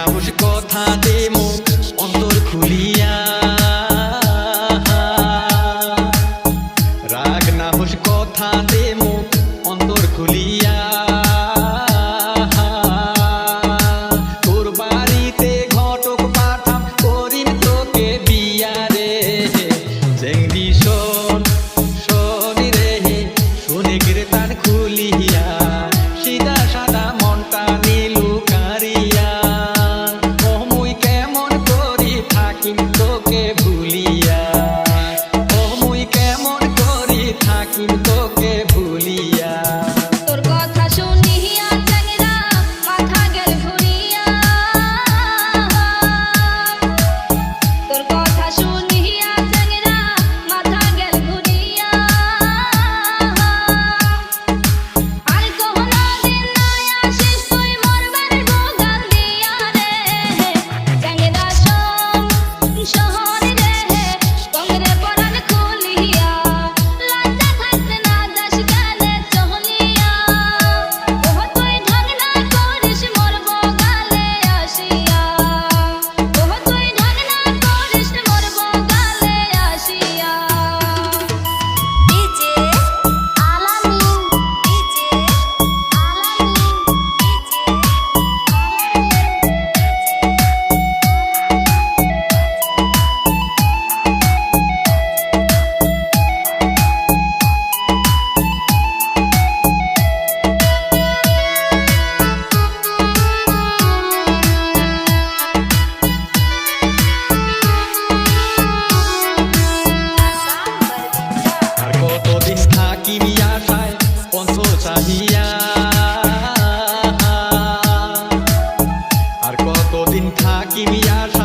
নাহুস কথা দে মুখ অন্তর খুলিয়া, রাগ নাহুস কথা দে মুখ অন্তর খুলিয়া। তোর বাড়িতে ঘটক পাঠাম করিম তোকে বিয়া রে। চেংড়ি শোন শোন রে শুনে গিরে তার খুলিয়া, সিধা সাদা মনটা নীলু কারিয়া। ও মুই কেমন করি থাকিম তোকে ভুলিয়া, ও মুই কেমন করি থাকিম তোকে ভুলিয়া। তোর কথা শুনিয়া চ্যাংড়া মাথা গেল ঘুরিয়া, তোর কথা শুনিয়া চ্যাংড়া মাথা গেল ঘুরিয়া। আর কোনদিন নাই আসিস তুই মোর বাড়ির বগাল দিয়া রে। চ্যাংড়া শোন শহর রে কংরে পরাণ খুলিয়া, লজ্জা থাকতে না যাস গানে চহলিয়া। ওহ তুই ঢং না করিস মোর বগালে আসিয়া, ওহ তুই ঢং না করিস মোর বগালে আসিয়া। ডিজে আলামিন, ডিজে আলামিন, আর কতদিন থাকিবি আশায় পন্থ চাহিয়া, আর কতদিন থাকিবি আশায়